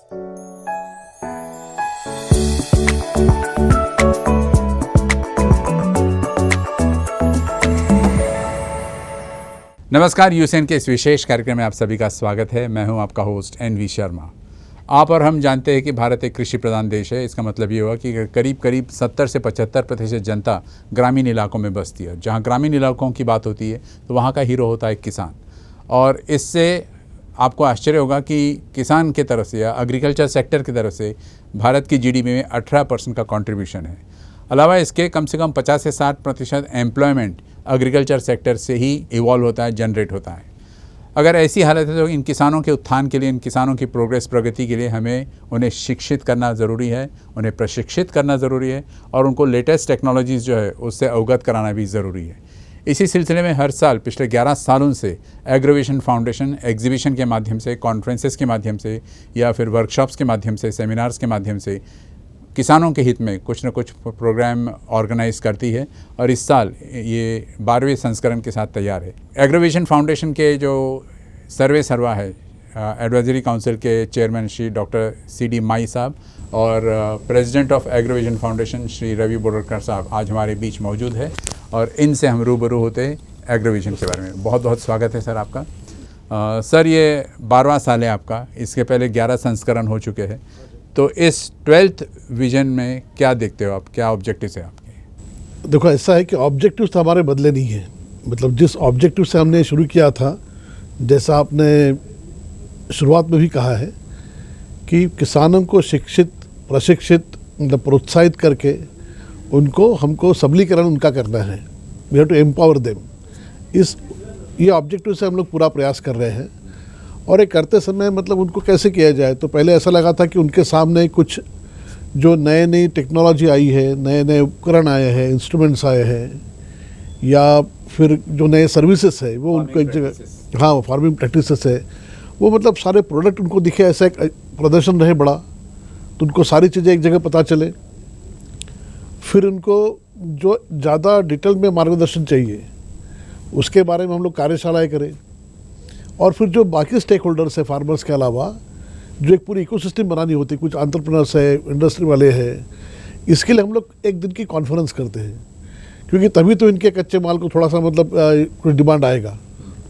नमस्कार, यूएसएन के इस विशेष कार्यक्रम में आप सभी का स्वागत है। मैं हूं आपका होस्ट एनवी शर्मा। आप और हम जानते हैं कि भारत एक कृषि प्रधान देश है। इसका मतलब ये हुआ कि करीब 70 से 75% जनता ग्रामीण इलाकों में बसती है। जहां ग्रामीण इलाकों की बात होती है तो वहां का हीरो होता है किसान। और इससे आपको आश्चर्य होगा कि किसान की तरफ से या एग्रीकल्चर सेक्टर की तरफ से भारत की जीडीपी में 18% का कंट्रीब्यूशन है। अलावा इसके कम से कम 50 से 60% एम्प्लॉयमेंट एग्रीकल्चर सेक्टर से ही इवॉल्व होता है, जनरेट होता है। अगर ऐसी हालत है तो इन किसानों के उत्थान के लिए, इन किसानों की प्रगति के लिए हमें उन्हें शिक्षित करना ज़रूरी है, उन्हें प्रशिक्षित करना ज़रूरी है और उनको लेटेस्ट टेक्नोलॉजीज़ जो है उससे अवगत कराना भी ज़रूरी है। इसी सिलसिले में हर साल पिछले 11 सालों से एग्रोविजन फाउंडेशन एग्जीबिशन के माध्यम से, कॉन्फ्रेंसेस के माध्यम से या फिर वर्कशॉप्स के माध्यम से, सेमिनार्स के माध्यम से किसानों के हित में कुछ न कुछ प्रोग्राम ऑर्गेनाइज करती है और इस साल ये 12वें संस्करण के साथ तैयार है। एग्रोविजन फाउंडेशन के जो सर्वा है, एडवाइजरी काउंसिल के chairman Shri doctor CD Mayee साहब और president of Agrovision foundation Shri Ravi Borkar साहब आज हमारे बीच मौजूद है और इनसे हम रूबरू होते हैं एग्रोविजन के बारे में। बहुत बहुत स्वागत है सर आपका। सर, ये 12वां साल है आपका, इसके पहले 11 संस्करण हो चुके हैं, तो इस 12th विजन में क्या देखते हो आप, क्या ऑब्जेक्टिव्स है आपके? देखो, ऐसा है कि ऑब्जेक्टिव्स तो हमारे बदले नहीं है। मतलब जिस ऑब्जेक्टिव से हमने शुरू किया था, जैसा आपने शुरुआत में भी कहा है कि किसानों को शिक्षित, प्रशिक्षित, मतलब प्रोत्साहित करके उनको, हमको सबलीकरण उनका करना है। We have to empower them. ये ऑब्जेक्टिव से हम लोग पूरा प्रयास कर रहे हैं और ये करते समय मतलब उनको कैसे किया जाए, तो पहले ऐसा लगा था कि उनके सामने कुछ जो नई टेक्नोलॉजी आई है, नए उपकरण आए हैं, इंस्ट्रूमेंट्स आए हैं या फिर जो नए सर्विसेज है वो उनको एक जगह, हाँ, फार्मिंग प्रैक्टिसेस है, वो मतलब सारे प्रोडक्ट उनको दिखे, ऐसा एक प्रदर्शन रहे बड़ा, तो उनको सारी चीज़ें एक जगह पता चले। फिर उनको जो ज़्यादा डिटेल में मार्गदर्शन चाहिए उसके बारे में हम लोग कार्यशालाएँ करें और फिर जो बाकी स्टेक होल्डर्स है फार्मर्स के अलावा, जो एक पूरी इकोसिस्टम बनानी होती है, कुछ एंटरप्रेन्योर्स है, इंडस्ट्री वाले हैं, इसके लिए हम लोग एक दिन की कॉन्फ्रेंस करते हैं, क्योंकि तभी तो इनके कच्चे माल को थोड़ा सा मतलब कुछ डिमांड आएगा,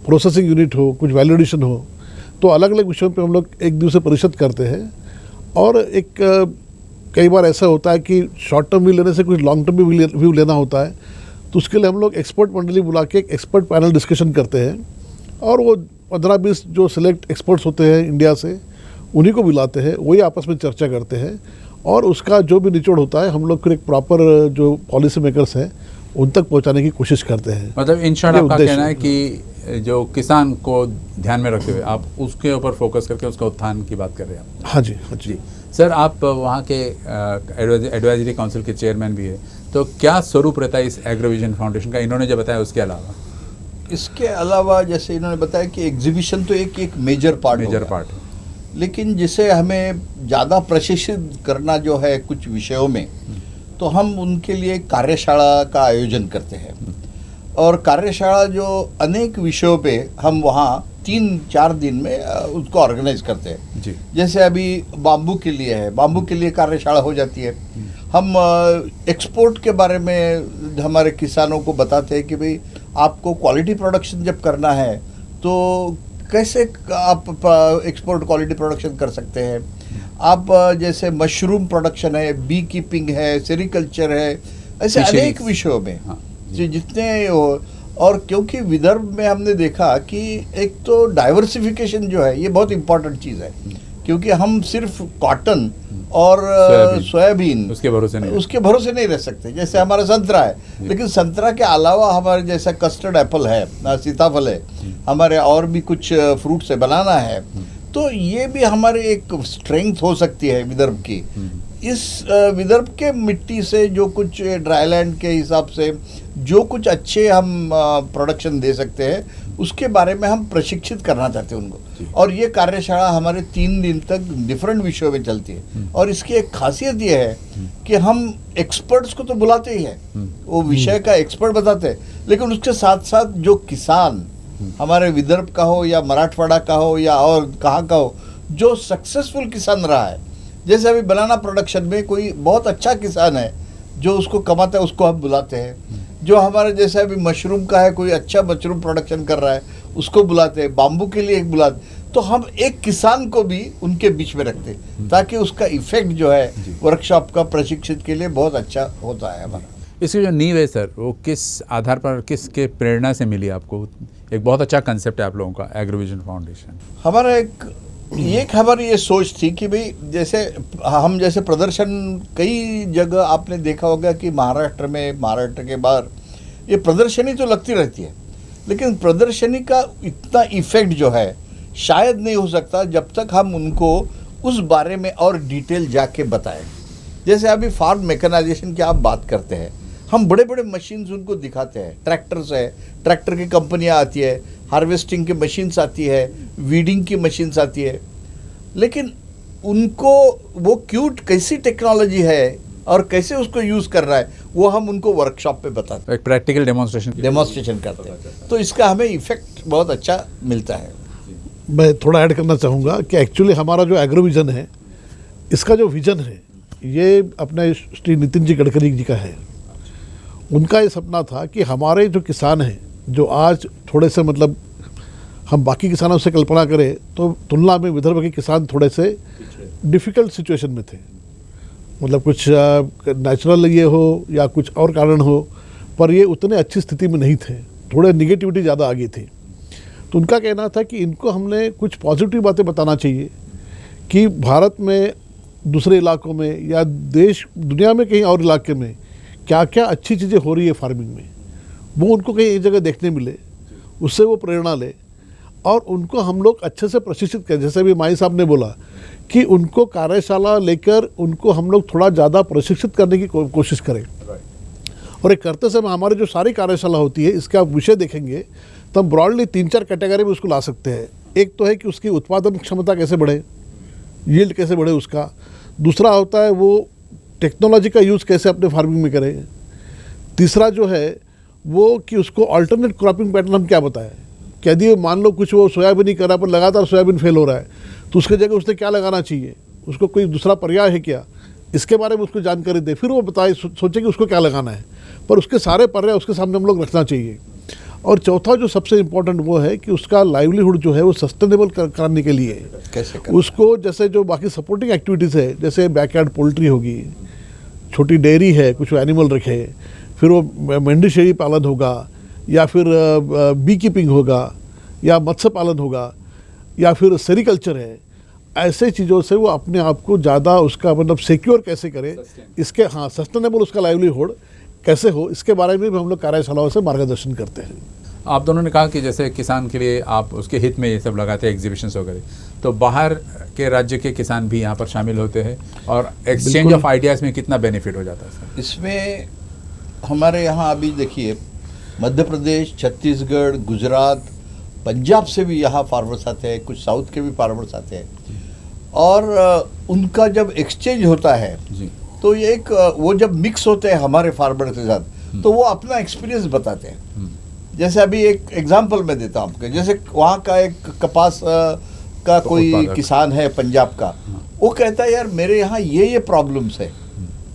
प्रोसेसिंग यूनिट हो, कुछ वैलिडेशन हो, तो अलग अलग विषयों पे हम लोग एक दिवसीय परिषद करते हैं। और एक कई बार ऐसा होता है कि शॉर्ट टर्म व्यू लेने से कुछ लॉन्ग टर्म व्यू लेना होता है, तो उसके लिए हम लोग एक्सपर्ट मंडली बुला के एक एक्सपर्ट पैनल डिस्कशन करते हैं और वो 15-20 जो सिलेक्ट एक्सपर्ट्स होते हैं इंडिया से, उन्हीं को बुलाते हैं, वही आपस में चर्चा करते हैं और उसका जो भी निचोड़ होता है हम लोग फिर एक प्रॉपर जो पॉलिसी मेकर्स हैं उन तक पहुंचाने की कोशिश करते हैं। मतलब इन शॉर्ट आपका कहना है कि जो किसान को ध्यान में रखते हुए आप उसके ऊपर फोकस करके उसका उत्थान की बात कर रहे हैं आप? हाँ जी, हाँ जी। सर, आप वहाँ के एडवाइजरी काउंसिल के चेयरमैन भी है, तो क्या स्वरूप रहता है इस एग्रोविजन फाउंडेशन का, इन्होंने जो बताया उसके अलावा? इसके अलावा जैसे इन्होंने बताया कि एग्जीबिशन तो एक मेजर पार्ट है, लेकिन जिसे हमें ज़्यादा प्रशिक्षित करना जो है कुछ विषयों में, तो हम उनके लिए कार्यशाला का आयोजन करते हैं और कार्यशाला जो अनेक विषयों पे हम वहाँ 3-4 दिन में उसको ऑर्गेनाइज करते हैं जी। जैसे अभी बाम्बू के लिए है, बाम्बू के लिए कार्यशाला हो जाती है। हम एक्सपोर्ट के बारे में हमारे किसानों को बताते हैं कि भाई आपको क्वालिटी प्रोडक्शन जब करना है तो कैसे आप एक्सपोर्ट क्वालिटी प्रोडक्शन कर सकते हैं। आप जैसे मशरूम प्रोडक्शन है, बी कीपिंग है, सेरिकल्चर है, ऐसे अनेक विषयों में जितने और क्योंकि विदर्भ में हमने देखा कि एक तो डाइवर्सिफिकेशन जो है ये बहुत इम्पोर्टेंट चीज़ है, क्योंकि हम सिर्फ कॉटन और सोयाबीन उसके भरोसे नहीं रह सकते। जैसे हमारा संतरा है, लेकिन संतरा के अलावा हमारे जैसा कस्टर्ड एप्पल है, सीताफल है, हमारे और भी कुछ फ्रूट से बनाना है, तो ये भी हमारे एक स्ट्रेंथ हो सकती है विदर्भ की। इस विदर्भ के मिट्टी से जो कुछ ड्राईलैंड के हिसाब से जो कुछ अच्छे हम प्रोडक्शन दे सकते हैं उसके बारे में हम प्रशिक्षित करना चाहते हैं उनको। और ये कार्यशाला हमारे 3 दिन तक डिफरेंट विषयों में चलती है और इसकी एक खासियत ये है कि हम एक्सपर्ट्स को तो बुलाते ही हैं, वो विषय का एक्सपर्ट बताते हैं, लेकिन उसके साथ साथ जो किसान हमारे विदर्भ का हो या मराठवाड़ा का हो या और कहाँ का हो, जो सक्सेसफुल किसान रहा है, जैसे अभी बनाना प्रोडक्शन में कोई बहुत अच्छा किसान है जो उसको कमाता है, उसको हम बुलाते हैं। जो हमारे जैसे अभी मशरूम का है, कोई अच्छा मशरूम प्रोडक्शन कर रहा है, उसको बुलाते हैं। बाम्बू के लिए एक बुलाते, तो हम एक किसान को भी उनके बीच में रखते हैं ताकि उसका इफेक्ट जो है वर्कशॉप का प्रशिक्षित के लिए बहुत अच्छा होता है हमारा। इसकी जो नींव है सर, वो किस आधार पर, किसके प्रेरणा से मिली आपको? एक बहुत अच्छा कंसेप्ट है आप लोगों का, एग्रोविजन फाउंडेशन। हमारा एक हमारी ये सोच थी कि भाई जैसे हम जैसे प्रदर्शन कई जगह आपने देखा होगा कि महाराष्ट्र के बाहर ये प्रदर्शनी तो लगती रहती है, लेकिन प्रदर्शनी का इतना इफेक्ट जो है शायद नहीं हो सकता जब तक हम उनको उस बारे में और डिटेल जाके बताएं। जैसे अभी फार्म मैकेनाइजेशन की आप बात करते हैं, हम बड़े बड़े मशीन्स उनको दिखाते हैं। ट्रैक्टर्स है, ट्रैक्टर की कंपनियां आती है, हार्वेस्टिंग की मशीन्स आती है, वीडिंग की मशीन्स आती है, लेकिन उनको वो क्यूट कैसी टेक्नोलॉजी है और कैसे उसको यूज़ कर रहा है वो हम उनको वर्कशॉप पे बताते हैं, एक प्रैक्टिकल डेमोन्स्ट्रेशन करते हैं। तो इसका हमें इफेक्ट बहुत अच्छा मिलता है। मैं थोड़ा ऐड करना चाहूँगा कि एक्चुअली हमारा जो एग्रोविजन है, इसका जो विजन है ये अपने श्री नितिन जी गडकरी जी का है। उनका ये सपना था कि हमारे जो किसान हैं, जो आज थोड़े से मतलब हम बाकी किसानों से कल्पना करें तो तुलना में विदर्भ के किसान थोड़े से डिफ़िकल्ट सिचुएशन में थे। मतलब कुछ नेचुरल ये हो या कुछ और कारण हो, पर ये उतने अच्छी स्थिति में नहीं थे, थोड़े निगेटिविटी ज़्यादा आ गई थी। तो उनका कहना था कि इनको हमने कुछ पॉजिटिव बातें बताना चाहिए कि भारत में, दूसरे इलाकों में या देश दुनिया में कहीं और इलाके में क्या क्या अच्छी चीज़ें हो रही है फार्मिंग में, वो उनको कहीं एक जगह देखने मिले, उससे वो प्रेरणा ले और उनको हम लोग अच्छे से प्रशिक्षित करें। जैसे भी माई साहब ने बोला कि उनको कार्यशाला लेकर उनको हम लोग थोड़ा ज़्यादा प्रशिक्षित करने की कोशिश करें। और एक करते समय हमारी जो सारी कार्यशाला होती है, इसका आप विषय देखेंगे तो हम ब्रॉडली 3-4 कैटेगरी में उसको ला सकते हैं। एक तो है कि उसकी उत्पादन क्षमता कैसे बढ़े, यील्ड कैसे बढ़े उसका। दूसरा होता है वो टेक्नोलॉजी का यूज़ कैसे अपने फार्मिंग में करें। तीसरा जो है वो कि उसको अल्टरनेट क्रॉपिंग पैटर्न हम क्या बताएं। यदि मान लो कुछ वो सोयाबीन ही कर रहा है पर लगातार सोयाबीन फेल हो रहा है, तो उसके जगह उसने क्या लगाना चाहिए, उसको कोई दूसरा पर्याय है क्या, इसके बारे में उसको जानकारी दे, फिर वो बताए, सोचे कि उसको क्या लगाना है, पर उसके सारे पर्याय उसके सामने हम लोग रखना चाहिए। और चौथा जो सबसे इम्पोर्टेंट वो है कि उसका लाइवलीहुड जो है वो सस्टेनेबल करने के लिए कैसे उसको, जैसे जो बाकी सपोर्टिंग एक्टिविटीज़ है, जैसे बैकयार्ड पोल्ट्री होगी, छोटी डेयरी है, कुछ एनिमल रखे, फिर वो मेंढी शेरी पालन होगा या फिर बी कीपिंग होगा या मत्स्य पालन होगा या फिर सेरिकल्चर है, ऐसे चीज़ों से वो अपने आप को ज़्यादा उसका मतलब सिक्योर कैसे करे, इसके सस्टेनेबल उसका लाइवलीहुड कैसे हो, इसके बारे में भी हम लोग कार्यशालाओं से मार्गदर्शन करते हैं। आप दोनों ने कहा कि जैसे किसान के लिए आप उसके हित में ये सब लगाते हैं एग्जीबिशंस वगैरह, तो बाहर के राज्य के किसान भी यहाँ पर शामिल होते हैं और एक्सचेंज ऑफ आइडियाज़ में कितना बेनिफिट हो जाता है सर? इसमें हमारे यहाँ अभी देखिए मध्य प्रदेश, छत्तीसगढ़, गुजरात, पंजाब से भी यहाँ फार्मर्स आते हैं, कुछ साउथ के भी फार्मर्स आते हैं और उनका जब एक्सचेंज होता है जी, तो ये एक वो जब मिक्स होते हैं हमारे फार्मर के साथ तो वो अपना एक्सपीरियंस बताते हैं। जैसे अभी एक एग्जांपल मैं देता हूँ आपको, जैसे वहाँ का एक कपास का कोई किसान है पंजाब का, वो कहता है यार मेरे यहाँ ये प्रॉब्लम्स है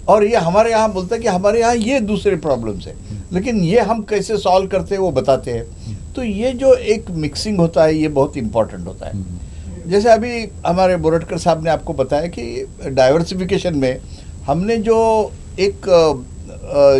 और ये हमारे यहाँ बोलता है कि हमारे यहाँ ये दूसरे प्रॉब्लम्स है, लेकिन ये हम कैसे सॉल्व करते हैं वो बताते हैं। तो ये जो एक मिक्सिंग होता है ये बहुत इम्पोर्टेंट होता है। जैसे अभी हमारे बोरटकर साहब ने आपको बताया कि डाइवर्सिफिकेशन में हमने जो एक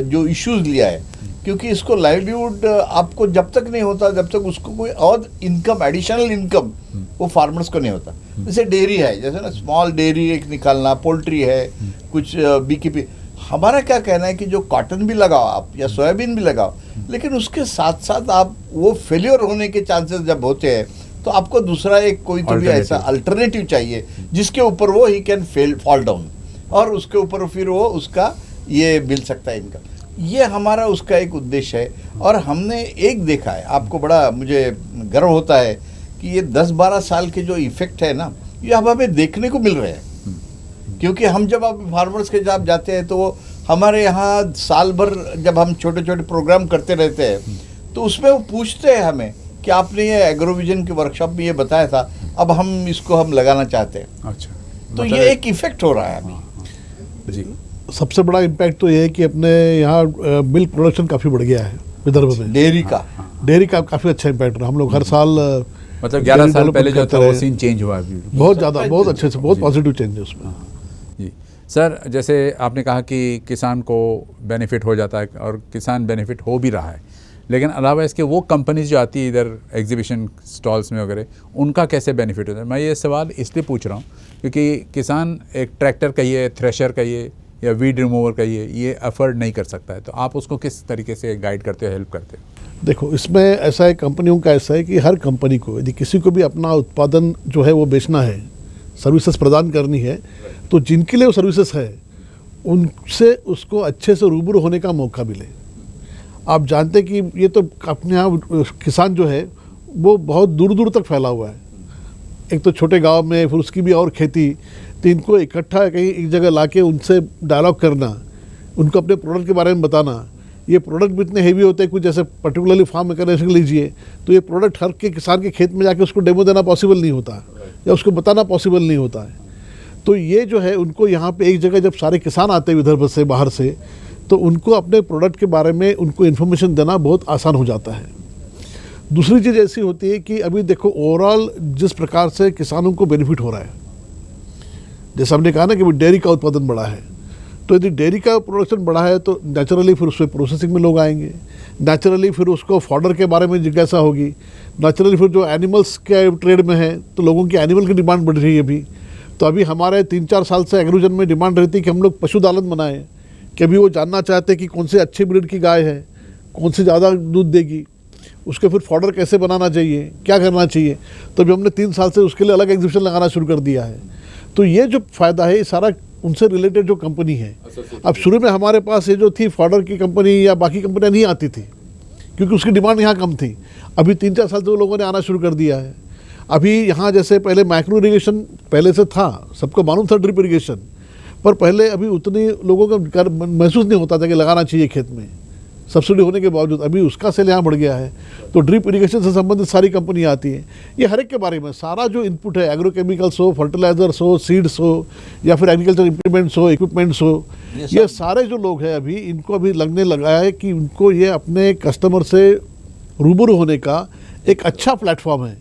जो इश्यूज लिया है, क्योंकि इसको लाइवलीहुड आपको जब तक नहीं होता जब तक उसको कोई और इनकम, एडिशनल इनकम वो फार्मर्स को नहीं होता। जैसे डेयरी है, जैसे ना स्मॉल डेयरी एक निकालना, पोल्ट्री है, कुछ बीकीपी। हमारा क्या कहना है कि जो कॉटन भी लगाओ आप या सोयाबीन भी लगाओ, लेकिन उसके साथ साथ आप वो फेलियर होने के चांसेस जब होते हैं तो आपको दूसरा एक कोई तो भी ऐसा अल्टरनेटिव चाहिए जिसके ऊपर वो ही कैन फॉल डाउन और उसके ऊपर फिर वो उसका ये मिल सकता है इनकम। ये हमारा उसका एक उद्देश्य है। और हमने एक देखा है, आपको बड़ा मुझे गर्व होता है कि ये 10-12 साल के जो इफेक्ट है ना, ये अब हमें देखने को मिल रहे हैं। क्योंकि हम जब अब फार्मर्स के जब जाते हैं तो वो हमारे यहाँ साल भर जब हम छोटे छोटे प्रोग्राम करते रहते हैं तो उसमें वो पूछते हैं हमें कि आपने ये एग्रोविजन के वर्कशॉप में ये बताया था, अब हम इसको हम लगाना चाहते हैं। अच्छा, तो मतलब ये एक इफेक्ट हो रहा है अभी। जी सबसे बड़ा इम्पैक्ट तो ये है कि अपने यहाँ मिल्क प्रोडक्शन काफ़ी बढ़ गया है विदर्भ में। डेयरी का डेयरी का काफ़ी अच्छा इम्पैक्ट रहा। हम लोग हर साल मतलब 11 साल डेवलपमेंट पहले जो करते था वो रहे। सीन चेंज हुआ अभी। बहुत ज़्यादा, बहुत अच्छे से, बहुत पॉजिटिव चेंज है उसमें। जी सर, जैसे आपने कहा कि किसान को बेनिफिट हो जाता है और किसान बेनिफिट हो भी रहा है, लेकिन अलावा इसके वो कंपनीज जो आती है इधर एग्जीबिशन स्टॉल्स में वगैरह, उनका कैसे बेनिफिट होता है? मैं ये सवाल इसलिए पूछ रहा हूँ क्योंकि किसान एक ट्रैक्टर कहिए, थ्रेशर कहिए या वीड रिमूवर कहिए, ये अफोर्ड नहीं कर सकता है, तो आप उसको किस तरीके से गाइड करते हो, हेल्प करते हो? देखो, इसमें ऐसा है, कंपनियों का ऐसा है कि हर कंपनी को यदि किसी को भी अपना उत्पादन जो है वो बेचना है, सर्विसेज प्रदान करनी है, तो जिनके लिए वो सर्विसेज है उनसे उसको अच्छे से रूबरू होने का मौका मिले। आप जानते हैं कि ये तो अपने यहाँ किसान जो है वो बहुत दूर दूर तक फैला हुआ है। एक तो छोटे गांव में, फिर उसकी भी और खेती, तो इनको इकट्ठा कहीं एक जगह लाके उनसे डायलॉग करना, उनको अपने प्रोडक्ट के बारे में बताना। ये प्रोडक्ट भी इतने हेवी होते हैं, कुछ जैसे पर्टिकुलरली फार्म मैकेनाइजेशन लीजिए, तो ये प्रोडक्ट हर के किसान के खेत में जाके उसको डेमो देना पॉसिबल नहीं होता या उसको बताना पॉसिबल नहीं होता है। तो ये जो है उनको यहाँ पे एक जगह जब सारे किसान आते हैं विदर्भ से, बाहर से, तो उनको अपने प्रोडक्ट के बारे में उनको इन्फॉर्मेशन देना बहुत आसान हो जाता है। दूसरी चीज़ ऐसी होती है कि अभी देखो ओवरऑल जिस प्रकार से किसानों को बेनिफिट हो रहा है, जैसे हमने कहा ना कि डेयरी का उत्पादन बढ़ा है, तो यदि डेयरी का प्रोडक्शन बढ़ा है तो नेचुरली फिर उसमें प्रोसेसिंग में लोग आएंगे, नेचुरली फिर उसको फॉडर के बारे में जिज्ञासा होगी, नेचुरली फिर जो एनिमल्स के ट्रेड में है तो लोगों की एनिमल की डिमांड बढ़ रही है अभी। तो अभी हमारे 3-4 साल से एग्रोजन में डिमांड रहती है कि हम लोग पशुपालन बनाएं, कि अभी वो जानना चाहते हैं कि कौन से अच्छी ब्रीड की गाय है, कौन सी ज़्यादा दूध देगी, उसके फिर फॉडर कैसे बनाना चाहिए, क्या करना चाहिए। तो अभी हमने 3 साल से उसके लिए अलग एग्जीबिशन लगाना शुरू कर दिया है। तो ये जो फ़ायदा है ये सारा उनसे रिलेटेड जो कंपनी है। अब शुरू में हमारे पास ये जो थी फॉडर की कंपनी या बाकी कंपनियाँ नहीं आती थी क्योंकि उसकी डिमांड यहाँ कम थी। अभी 3-4 साल से वो लोगों ने आना शुरू कर दिया है। अभी यहाँ जैसे पहले माइक्रो इरीगेशन पहले से था, सबको मालूम था ड्रिप इरीगेशन, पर पहले अभी उतनी लोगों को महसूस नहीं होता था कि लगाना चाहिए खेत में, सब्सिडी होने के बावजूद। अभी उसका सेल यहाँ बढ़ गया है, तो ड्रिप इरीगेशन से संबंधित सारी कंपनी आती है। ये हर एक के बारे में सारा जो इनपुट है, एग्रोकेमिकल्स हो, फर्टिलाइजर्स हो, सीड्स हो, या फिर एग्रीकल्चर इम्प्लीमेंट्स हो, इक्विपमेंट्स हो, ये सारे जो लोग हैं अभी इनको अभी लगने लगा है कि उनको ये अपने कस्टमर से रूबरू होने का एक अच्छा प्लेटफॉर्म है।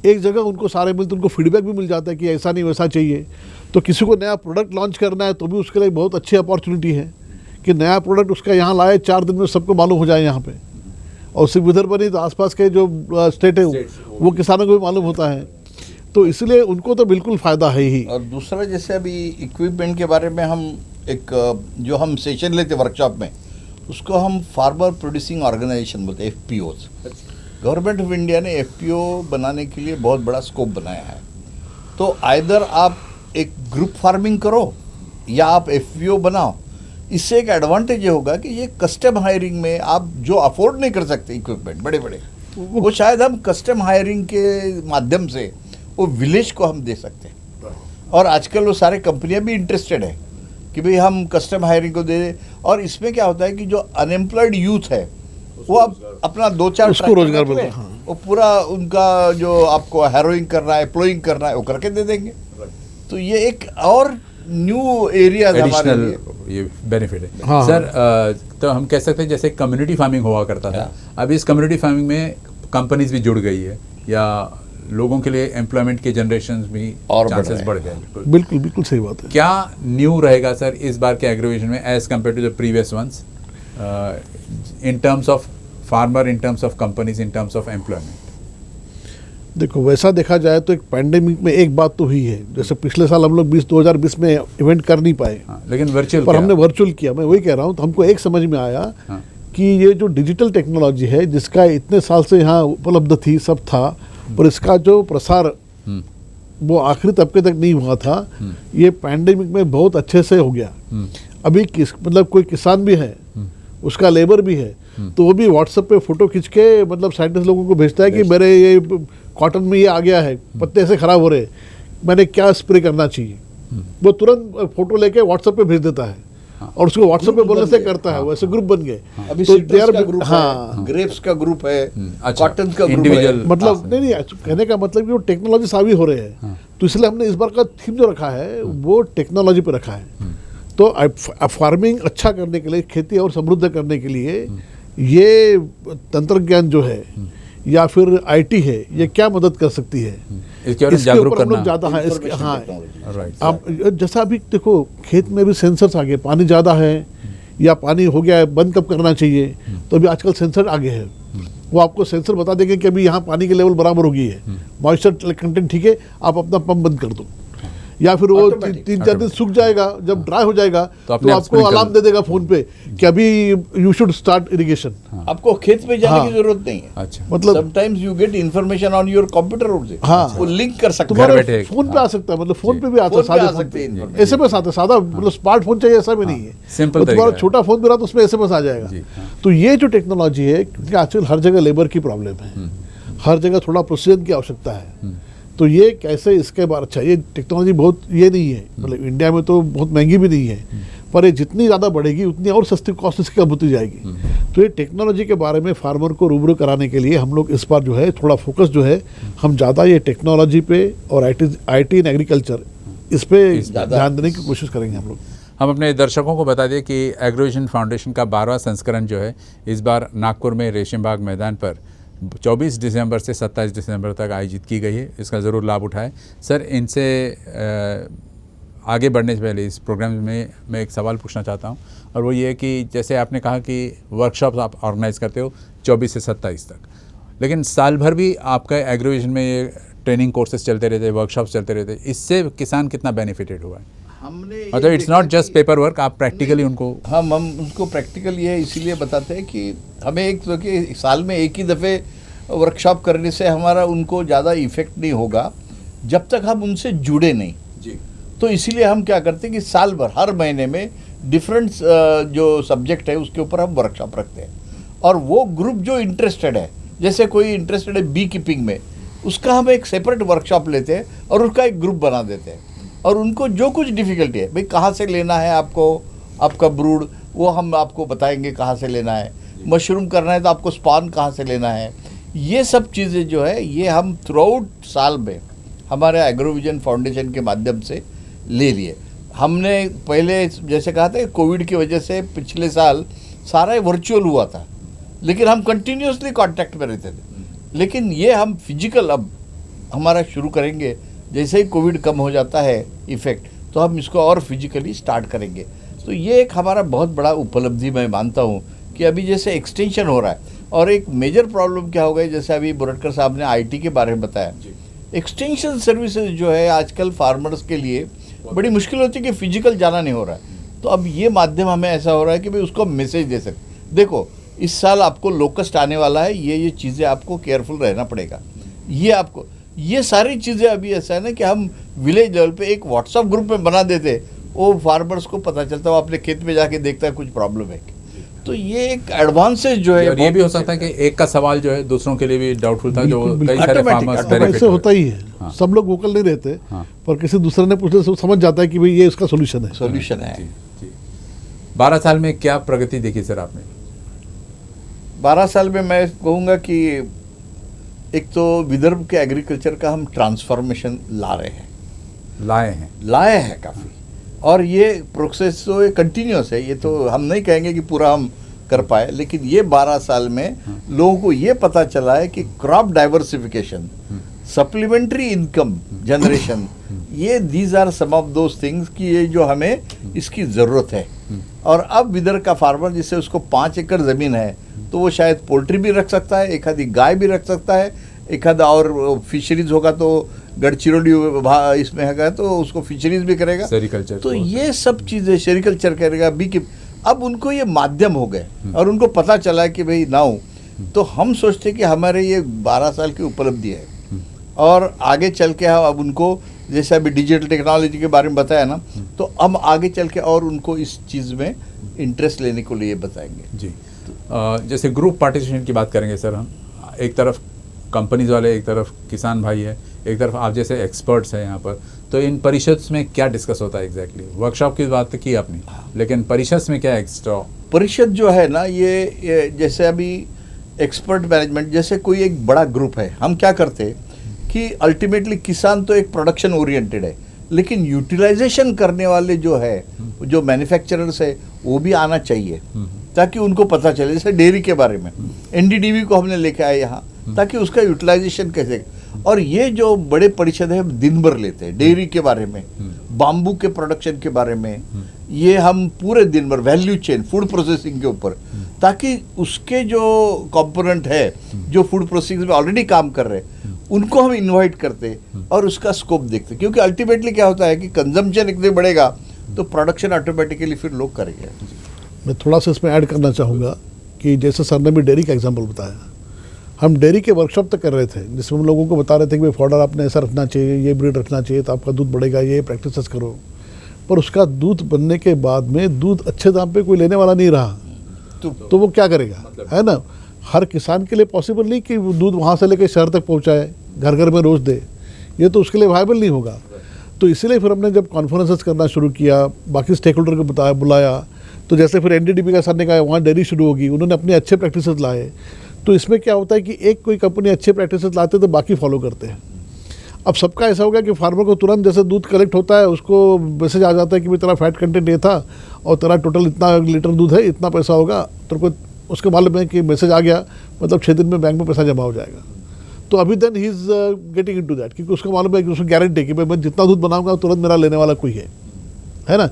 एक जगह उनको सारे मिलते, उनको फीडबैक भी मिल जाता है कि ऐसा नहीं वैसा चाहिए। तो किसी को नया प्रोडक्ट लॉन्च करना है तो भी उसके लिए बहुत अच्छी अपॉर्चुनिटी है कि नया प्रोडक्ट उसका यहाँ लाए, 4 दिन में सबको मालूम हो जाए यहाँ पे। और सिर्फ विदर्भ नहीं तो आसपास के जो स्टेट है वो किसानों को भी मालूम होता है, तो इसलिए उनको तो बिल्कुल फ़ायदा है ही। और दूसरा, जैसे अभी इक्विपमेंट के बारे में हम एक जो हम सेशन लेते वर्कशॉप में, उसको हम फार्मर प्रोड्यूसिंग ऑर्गेनाइजेशन बोलते हैं, FPOs। गवर्नमेंट ऑफ इंडिया ने FPO बनाने के लिए बहुत बड़ा स्कोप बनाया है। तो आइदर आप एक ग्रुप फार्मिंग करो या आप FPO बनाओ। इससे एक एडवांटेज ये होगा कि ये कस्टम हायरिंग में आप जो अफोर्ड नहीं कर सकते इक्विपमेंट बड़े बड़े, वो शायद हम कस्टम हायरिंग के माध्यम से वो विलेज को हम दे सकते हैं। और आजकल वो सारे कंपनियां भी इंटरेस्टेड है कि भाई हम कस्टम हायरिंग को दे दें। और इसमें क्या होता है कि जो अनएम्प्लॉयड यूथ है वो अब अपना 2-4 उसको रोजगार मिलता है। वो पूरा उनका जो आपको हैरोइंग करना है, एम्प्लॉइंग करना है, वो करके दे देंगे। तो ये एक और न्यू एरिया हमारे लिए ये बेनिफिट है। हाँ, सर तो हम कह सकते हैं जैसे कम्युनिटी फार्मिंग हुआ करता था, अभी इस कम्युनिटी फार्मिंग में कंपनीज भी जुड़ गई है या लोगों के लिए एम्प्लॉयमेंट के जनरेशन भी और चांसेस बढ़ गए। बिल्कुल बिल्कुल सही बात है। क्या न्यू रहेगा सर इस बार के एग्रीवेशन में as compare to the previous ones in terms of farmer, in terms of companies, in terms of employment? देखो, वैसा देखा जाए तो एक पैंडेमिक में एक बात तो हुई है, जैसे पिछले साल हम लोग 2020 में इवेंट कर नहीं पाए, लेकिन वर्चुअल पर हमने वर्चुअल किया। मैं वही कह रहा हूँ, तो हमको एक समझ में आया कि ये जो डिजिटल टेक्नोलॉजी है जिसका इतने साल से यहाँ उपलब्ध थी, सब था, पर इसका जो प्रसार वो आखिरी तबके तक नहीं हुआ था, ये पैंडेमिक में बहुत अच्छे से हो गया। अभी मतलब कोई किसान भी है, उसका लेबर भी है, तो वो भी व्हाट्सएप पे फोटो खींच के मतलब साइंटिस्ट लोगों को भेजता है कि मेरे ये कॉटन में ये आ गया है, पत्ते ऐसे खराब हो रहे, मैंने क्या स्प्रे करना चाहिए। वो तुरंत फोटो लेके व्हाट्सएप पे भेज देता है। और उसको व्हाट्सएप पे बोलने से करता है, वैसे ग्रुप बन गए। अभी तो सिट्रस they are- का ग्रुप हाँ, है, ग्रेप्स का ग्रुप है, अच्छा, कॉटन का ग्रुप individual- है। मतलब नहीं कहने का मतलब कि वो टेक्नोलॉजी हावी हो रहे हैं, तो इसलिए हमने इस बार का थीम जो रखा है वो टेक्नोलॉजी पे रखा है। तो फार्मिंग अच्छा करने के लिए, खेती और समृद्ध करने के लिए ये तंत्र ज्ञान जो है या फिर आईटी है, ये क्या मदद कर सकती है, इसके बारे में इसके जागरूक ऊपर हम लोग करना। ज़्यादा है। इसके Information हाँ, technology। राइट। अब जैसा अभी देखो खेत में भी सेंसर्स आ गए, पानी ज़्यादा है या पानी हो गया है, बंद कब करना चाहिए, तो अभी आजकल सेंसर आगे है, वो आपको सेंसर बता देंगे कि अभी यहाँ पानी की लेवल बराबर हो गई है, मॉइस्चर कंटेंट ठीक है, आप अपना पंप बंद कर दो। या फिर वो Automatic। 3-4 दिन सूख जाएगा, जब ड्राई हो जाएगा तो तो अपने आप आपको sprinkle- अलार्म दे देगा फोन पे कि अभी यू शुड स्टार्ट इरिगेशन। आपको खेत में जाने हाँ। की जरूरत नहीं है। अच्छा, मतलब sometimes you get information on your computer से, हाँ। वो लिंक कर सकते हैं। तुम्हारे बैठे। फोन पे आ सकता है, मतलब फोन पे भी आता फोन है, पे आ सादे फोन सकते हैं पे information। एसएमएस आता है, सादा मतलब स्मार्टफोन चाहिए ऐसा भी नहीं है, Simple और तुम्हारा तरीका है। छोटा फोन भी रहा तो उसमें एसएमएस आ जाएगा। जी, हाँ। तो ये जो टेक्नोलॉजी है, क्योंकि आजकल हर जगह लेबर की प्रॉब्लम है, हर जगह थोड़ा प्रोसीजर की आवश्यकता है, तो ये कैसे इसके बारे, अच्छा ये टेक्नोलॉजी बहुत ये नहीं है, मतलब इंडिया में तो बहुत महंगी भी नहीं है, पर ये जितनी ज़्यादा बढ़ेगी उतनी और सस्ती कॉस्ट इसकी कम होती जाएगी। तो ये टेक्नोलॉजी के बारे में फार्मर को रूबरू कराने के लिए हम लोग इस बार जो है थोड़ा फोकस जो है हम ज़्यादा ये टेक्नोलॉजी पे और आईटी इन एग्रीकल्चर इस पे ध्यान देने की कोशिश करेंगे हम लोग। हम अपने दर्शकों को बता दें कि एग्रोविजन फाउंडेशन का 12वां संस्करण जो है इस बार नागपुर में रेशम बाग मैदान पर 24 दिसंबर से 27 दिसंबर तक आयोजित की गई है। इसका ज़रूर लाभ उठाएं। सर, इनसे आगे बढ़ने से पहले इस प्रोग्राम में मैं एक सवाल पूछना चाहता हूं, और वो ये है कि जैसे आपने कहा कि वर्कशॉप्स आप ऑर्गेनाइज करते हो 24 से 27 तक, लेकिन साल भर भी आपका एग्रोविजन में ये ट्रेनिंग कोर्सेज चलते रहते हैं, वर्कशॉप्स चलते रहते हैं, इससे किसान कितना बेनिफिटेड हुआ है? हमने मतलब it's not just paper work, आप प्रैक्टिकली उनको हम उनको प्रैक्टिकल ये इसीलिए बताते हैं कि हमें एक तो कि साल में एक ही दफ़े वर्कशॉप करने से हमारा उनको ज़्यादा इफेक्ट नहीं होगा जब तक हम उनसे जुड़े नहीं जी। तो इसीलिए हम क्या करते हैं कि साल भर हर महीने में डिफरेंट जो सब्जेक्ट है उसके ऊपर हम वर्कशॉप रखते हैं, और वो ग्रुप जो इंटरेस्टेड है, जैसे कोई इंटरेस्टेड है बी कीपिंग में, उसका हम एक सेपरेट वर्कशॉप लेते हैं और उसका एक ग्रुप बना देते हैं, और उनको जो कुछ डिफ़िकल्टी है, भाई कहाँ से लेना है आपको आपका ब्रूड, वो हम आपको बताएंगे कहाँ से लेना है, मशरूम करना है तो आपको स्पान कहाँ से लेना है, ये सब चीज़ें जो है ये हम थ्रू आउट साल में हमारे एग्रोविजन फाउंडेशन के माध्यम से ले लिए। हमने पहले जैसे कहा था कोविड की वजह से पिछले साल सारा वर्चुअल हुआ था, लेकिन हम कंटिन्यूसली कांटेक्ट में रहते थे, लेकिन ये हम फिजिकल अब हमारा शुरू करेंगे। जैसे ही कोविड कम हो जाता है इफ़ेक्ट, तो हम इसको और फिजिकली स्टार्ट करेंगे। तो ये एक हमारा बहुत बड़ा उपलब्धि मैं मानता हूँ कि अभी जैसे एक्सटेंशन हो रहा है, और एक मेजर प्रॉब्लम क्या हो गई, जैसे अभी बुरटकर साहब ने आईटी के बारे में बताया, एक्सटेंशन सर्विसेज जो है आजकल फार्मर्स के लिए बड़ी मुश्किल होती है कि फिजिकल जाना नहीं हो रहा है। तो अब ये माध्यम हमें ऐसा हो रहा है कि भाई उसको मैसेज दे सकते, देखो इस साल आपको लोकस्ट आने वाला है, ये चीज़ें आपको केयरफुल रहना पड़ेगा, ये आपको ये सारी चीज़ें अभी ऐसा है ना कि हम विलेज लेवल पे एक व्हाट्सएप ग्रुप में बना देते, वो फार्मर्स को पता चलता है, वो अपने खेत में जाके देखता है कुछ प्रॉब्लम है। तो ये एक एडवांसेज जो है, और ये भी हो सकता है कि एक का सवाल जो है दूसरों के लिए भी डाउटफुल था, जो बिल्कुल, कई सारे automatic, फार्मर्स automatic। ऐसे होता ही है, हाँ। सब लोग वोकल नहीं रहते, हाँ। पर किसी दूसरे ने पूछने से वो समझ जाता है कि भाई ये इसका सोल्यूशन है। सोल्यूशन है। जी। 12 साल में क्या प्रगति देखी सर आपने? 12 साल में मैं कहूँगा कि एक तो विदर्भ के एग्रीकल्चर का हम ट्रांसफॉर्मेशन लाए हैं लाए हैं काफ़ी, और ये प्रोसेस तो ये कंटिन्यूस है, ये तो हम नहीं कहेंगे कि पूरा हम कर पाए, लेकिन ये 12 साल में लोगों को ये पता चला है कि crop diversification, supplementary income generation, ये these are some of those things कि ये जो हमें इसकी ज़रूरत है। और अब विदर्भ का फार्मर जिससे उसको 5 एकड़ ज़मीन है, तो वो शायद पोल्ट्री भी रख सकता है, एक आधी गाय भी रख सकता है, एक आधा और फिशरीज होगा तो गढ़चिरौली इसमें है तो उसको फिशरीज भी करेगा, सेरिकल्चर। तो ये सब चीज़ें सेरिकल्चर करेगा, बी की। अब उनको ये माध्यम हो गए और उनको पता चला है कि भाई नाउ, तो हम सोचते कि हमारे ये 12 साल की उपलब्धि है, और आगे चल के हम अब उनको जैसे अभी डिजिटल टेक्नोलॉजी के बारे में बताया ना, तो हम आगे चल के और उनको इस चीज़ में इंटरेस्ट लेने को लिए बताएंगे। जी। जैसे ग्रुप पार्टिसिपेशन की बात करेंगे सर, हम एक तरफ कंपनीज वाले, एक तरफ किसान भाई है, एक तरफ आप जैसे एक्सपर्ट्स हैं यहाँ पर, तो इन परिषद में क्या डिस्कस होता है एग्जैक्टली? वर्कशॉप की बात तो की आपने, लेकिन परिषद में क्या एक्स्ट्रा? परिषद जो है ना, ये जैसे अभी एक्सपर्ट मैनेजमेंट जैसे कोई एक बड़ा ग्रुप है, हम क्या करते हैं कि अल्टीमेटली किसान तो एक प्रोडक्शन ओरिएंटेड है, लेकिन यूटिलाइजेशन करने वाले जो है, जो मैन्युफैक्चरर्स है, वो भी आना चाहिए ताकि उनको पता चले। जैसे डेयरी के बारे में एनडीडीबी को हमने लेके आए यहाँ, ताकि उसका यूटिलाइजेशन कैसे। और ये जो बड़े परिषद है दिन भर लेते हैं डेयरी के बारे में, बाम्बू के प्रोडक्शन के बारे में, ये हम पूरे दिन भर वैल्यू चेन फूड प्रोसेसिंग के ऊपर, ताकि उसके जो कंपोनेंट है जो फूड प्रोसेसिंग में ऑलरेडी काम कर रहे हैं उनको हम इनवाइट करते और उसका स्कोप देखते। क्योंकि अल्टीमेटली क्या होता है कि कंजम्पशन इतने बढ़ेगा तो प्रोडक्शन ऑटोमेटिकली फिर लोग करेंगे। मैं थोड़ा सा इसमें ऐड करना चाहूँगा कि जैसे सर ने भी डेयरी का एग्जांपल बताया, हम डेयरी के वर्कशॉप तक कर रहे थे जिसमें हम लोगों को बता रहे थे कि भाई फॉडर आपने ऐसा रखना चाहिए, ये ब्रीड रखना चाहिए तो आपका दूध बढ़ेगा, ये प्रैक्टिसेस करो। पर उसका दूध बनने के बाद में दूध अच्छे दाम पे कोई लेने वाला नहीं रहा, तो वो क्या करेगा? है ना, हर किसान के लिए पॉसिबल नहीं कि दूध वहाँ से लेकर शहर तक पहुँचाए, घर घर में रोज दे, ये तो उसके लिए वायबल नहीं होगा। तो इसीलिए फिर हमने जब कॉन्फ्रेंसेस करना शुरू किया, बाकी स्टेक होल्डर को बुलाया, तो जैसे फिर एनडीडीबी का सर ने कहा वहाँ डेयरी शुरू होगी, उन्होंने अपने अच्छे प्रैक्टिसेस लाए। तो इसमें क्या होता है कि एक कोई कंपनी अच्छे प्रैक्टिसेस लाते तो बाकी फॉलो करते हैं। अब सबका ऐसा हो गया कि फार्मर को तुरंत जैसे दूध कलेक्ट होता है उसको मैसेज आ जाता है कि भाई तेरा फैट कंटेंट ये था और तेरा टोटल इतना लीटर दूध है, इतना पैसा होगा, तेरे को उसके मालूम है कि मैसेज आ गया, मतलब 6 दिन में बैंक में पैसा जमा हो जाएगा। तो अभी then he is getting into that, क्योंकि उसको मालूम है कि उसको गारंटी है कि भाई मैं जितना दूध बनाऊंगा तुरंत मेरा लेने वाला कोई है ना।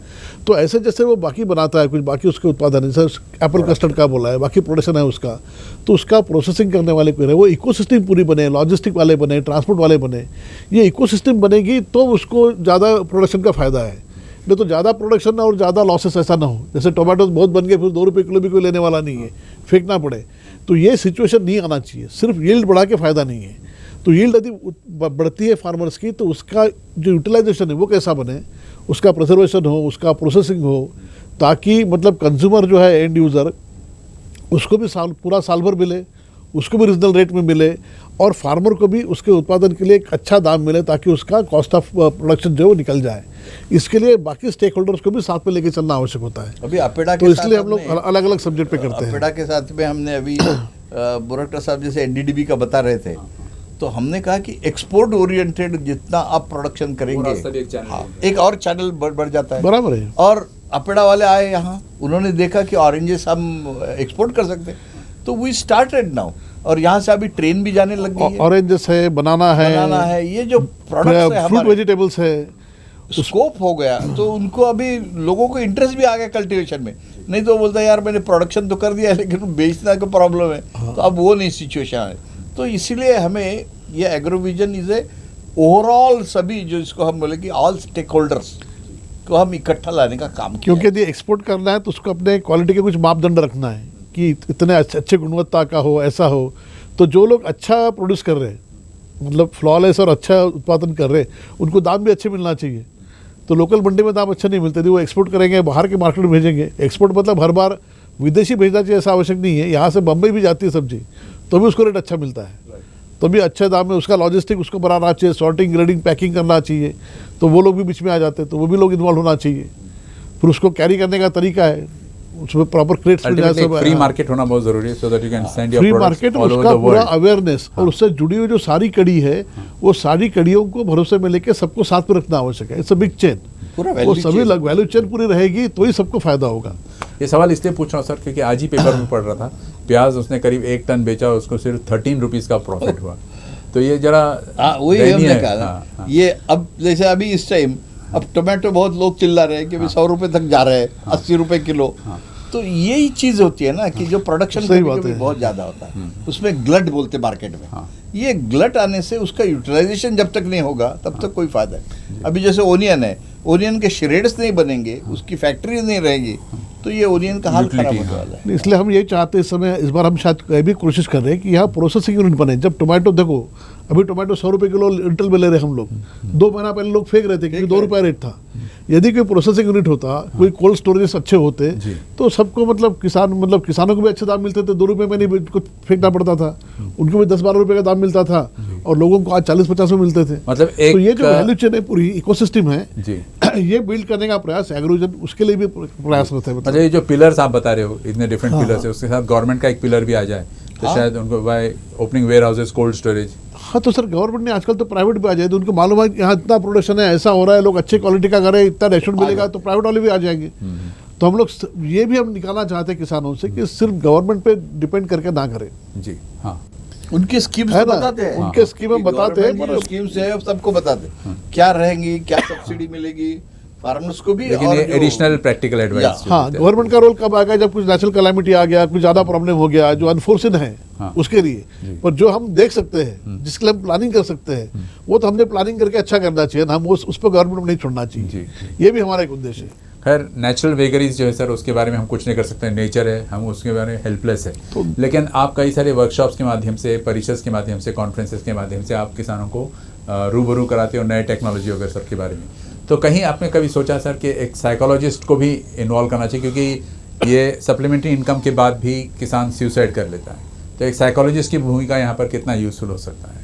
तो ऐसे जैसे वो बाकी बनाता है कुछ, बाकी उसके उत्पादन है, जैसे एप्पल कस्टर्ड का बोला है, बाकी प्रोडक्शन है उसका, तो उसका प्रोसेसिंग करने वाले कोई रहे, वो इकोसिस्टम पूरी बने, लॉजिस्टिक वाले बने, ट्रांसपोर्ट वाले बने। ये इकोसिस्टम बनेगी तो उसको ज़्यादा प्रोडक्शन का फ़ायदा है, नहीं तो ज़्यादा प्रोडक्शन और ज़्यादा लॉसेस ऐसा ना हो। जैसे टोमेटो बहुत बन गए फिर 2 रुपये किलो भी कोई लेने वाला नहीं है, फेंकना पड़े, तो ये सिचुएशन नहीं आना चाहिए। सिर्फ यील्ड बढ़ा के फ़ायदा नहीं है। तो यील्ड यदि बढ़ती है फार्मर्स की तो उसका जो यूटिलाइजेशन है वो कैसा बने, उसका प्रिजर्वेशन हो, उसका प्रोसेसिंग हो, ताकि मतलब कंज्यूमर जो है एंड यूज़र उसको भी पूरा साल भर मिले, उसको भी रीजनल रेट में मिले और फार्मर को भी उसके उत्पादन के लिए एक अच्छा दाम मिले, ताकि उसका कॉस्ट ऑफ प्रोडक्शन जो है वो निकल जाए। इसके लिए बाकी स्टेक होल्डर्स को भी साथ में लेके चलना आवश्यक होता है। अभी अपेडा तो इसलिए हम लोग अलग अलग सब्जेक्ट पे करते हैं। अपेडा के साथ में हमने अभी बुरकटा साहब जैसे एनडीडीबी का बता रहे थे, तो हमने कहा कि एक्सपोर्ट ओरिएंटेड जितना आप प्रोडक्शन करेंगे, एक और चैनल बढ़ जाता है। बराबर है। और अपेडा वाले आए यहाँ, उन्होंने देखा कि ऑरेंजेस हम एक्सपोर्ट कर सकते हैं, तो वी स्टार्टेड नाउ, और यहाँ से अभी ट्रेन भी जाने लग गई है। ऑरेंजेस है, बनाना है, ये जो प्रोडक्ट्स है, फ्रूट वेजिटेबल्स है, स्कोप हो गया, तो उनको अभी लोगों को इंटरेस्ट भी आ गया कल्टीवेशन में। नहीं तो बोलता है यार मैंने प्रोडक्शन तो कर दिया लेकिन बेचना का प्रॉब्लम है, तो अब वो नहीं सिचुएशन है। तो इसीलिए हमें ये एग्रोविजन इज ए ओवरऑल सभी जो इसको हम बोले कि ऑल स्टेक होल्डर्स को हम इकट्ठा लाने का काम किया। क्योंकि यदि एक्सपोर्ट करना है तो उसको अपने क्वालिटी के कुछ मापदंड रखना है कि इतने अच्छे गुणवत्ता का हो, ऐसा हो। तो जो लोग अच्छा प्रोड्यूस कर रहे हैं, मतलब फ्लॉलेस और अच्छा उत्पादन कर रहे हैं, उनको दाम भी अच्छे मिलना चाहिए। तो लोकल मंडी में दाम अच्छे नहीं मिलते, यदि वो एक्सपोर्ट करेंगे, बाहर के मार्केट में भेजेंगे। एक्सपोर्ट मतलब हर बार विदेशी भेजना चाहिए ऐसा आवश्यक नहीं है। यहाँ से बम्बई भी जाती है सब्जी तो भी उसको रेट अच्छा मिलता है, तो भी अच्छे दाम में। उसका लॉजिस्टिक उसको बनाना चाहिए, सॉर्टिंग, ग्रेडिंग, पैकिंग करना चाहिए, तो वो लोग भी बीच में आ जाते हैं, तो वो भी लोग इन्वॉल्व होना चाहिए। फिर उसको कैरी करने का तरीका है, उसमें प्रॉपर क्रेट्स फ्री मार्केट होना बहुत जरूरी है, so that you can send your free market, उसका पूरा अवेयरनेस और उससे जुड़ी हुई जो सारी कड़ी है, वो सारी कड़ियों को भरोसे में लेके सबको साथ में रखना आवश्यक है। इट्स अ बिग चेन, वो सभी वैल्यू चेन पूरी रहेगी तो ही सबको फायदा होगा। ये सवाल इसलिए पूछ रहा हूँ सर क्योंकि आज ही पेपर में पढ़ रहा था, प्याज उसने करीब 1 टन बेचा, उसको सिर्फ 13 रुपीज़ का प्रॉफिट हुआ। तो ये जरा वही हमने कहा ये अब जैसे अभी इस टाइम अब टोमेटो बहुत लोग चिल्ला रहे हैं कि 100 रुपये तक जा रहे हैं, 80 रुपये किलो। तो यही चीज़ होती है ना कि जो प्रोडक्शन भी बहुत ज़्यादा होता है, उसमें ग्लट बोलते मार्केट में। ये ग्लट आने से उसका यूटिलाइजेशन जब तक नहीं होगा तब तक कोई फायदा नहीं। अभी जैसे ओनियन है, ओनियन के श्रेड्स नहीं बनेंगे, उसकी फैक्ट्री नहीं रहेगी, तो ये ओनियन का हाल खराब होने वाला है। इसलिए हम यही चाहते हैं इस बार हम शायद भी कोशिश कर रहे हैं कि यहाँ प्रोसेसिंग यूनिट बने। जब टोमेटो देखो, अभी टोमेटो 100 रुपये किलो लिटल में ले रहे हम लोग, 2 महीना पहले लोग फेंक रहे थे क्योंकि 2 रुपये रेट था। यदि कोई प्रोसेसिंग यूनिट होता, कोई कोल्ड स्टोरेज अच्छे होते, तो सबको मतलब किसानों को भी अच्छे दाम मिलते थे, 2 रुपये में नहीं कुछ फेंकना पड़ता था, उनको भी 10-12 रुपये का दाम मिलता था, और लोगों को आज 40-50 में मिलते थे। मतलब तो ये जो वैल्यू चेन है, पूरी इकोसिस्टम है, ये बिल्ड करने का प्रयास एग्रोविजन उसके लिए भी प्रयासरत है। मतलब ये जो पिलर्स आप बता रहे हो, इतने डिफरेंट पिलर्स है, उसके साथ गवर्नमेंट का एक पिलर भी आ जाए तो शायद उनको by opening warehouses, cold storage. हाँ, तो सर गवर्नमेंट ने आजकल तो प्राइवेट भी आ जाए, तो उनको मालूम है यहाँ इतना प्रोडक्शन है, ऐसा हो रहा है, लोग अच्छे क्वालिटी का कर रहे हैं, इतना रेशों मिलेगा, तो प्राइवेट वाले भी आ जाएंगे। तो हम लोग ये भी हम निकालना चाहते हैं किसानों से कि सिर्फ गवर्नमेंट पे डिपेंड करके ना करें। जी हाँ, उनकी स्कीम्स बताते हैं, उनके स्कीम बताते हैं, स्कीम्स है सबको बताते हैं क्या रहेंगी, क्या सब्सिडी मिलेगी फार्मर्स को भी, लेकिन एडिशनल प्रैक्टिकल एडवाइस। हाँ, गवर्नमेंट का रोल कब आएगा, जब कुछ नेचुरल कैलामिटी आ गया, कुछ ज्यादा प्रॉब्लम हो गया जो अनफोर्सिन है, उसके लिए। पर जो हम देख सकते हैं, जिसके लिए हम प्लानिंग कर सकते हैं, वो तो हमने प्लानिंग करके अच्छा करना चाहिए, हम उस पर गवर्नमेंट को नहीं छोड़ना चाहिए। ये भी हमारा एक उद्देश्य है। खैर, नेचुरल वेगरीज जो है सर, उसके बारे में हम कुछ नहीं कर सकते, नेचर है, हम उसके बारे में हेल्पलेस है। लेकिन आप कई सारे वर्कशॉप्स के माध्यम से, परिषद के माध्यम से, कॉन्फ्रेंसेस के माध्यम से आप किसानों को रूबरू कराते हो नए टेक्नोलॉजी वगैरह सब के बारे में। तो कहीं आपने कभी सोचा सर कि एक साइकोलॉजिस्ट को भी इन्वॉल्व करना चाहिए, क्योंकि ये सप्लीमेंट्री इनकम के बाद भी किसान सुसाइड कर लेता है, तो एक साइकोलॉजिस्ट की भूमिका यहाँ पर कितना यूजफुल हो सकता है?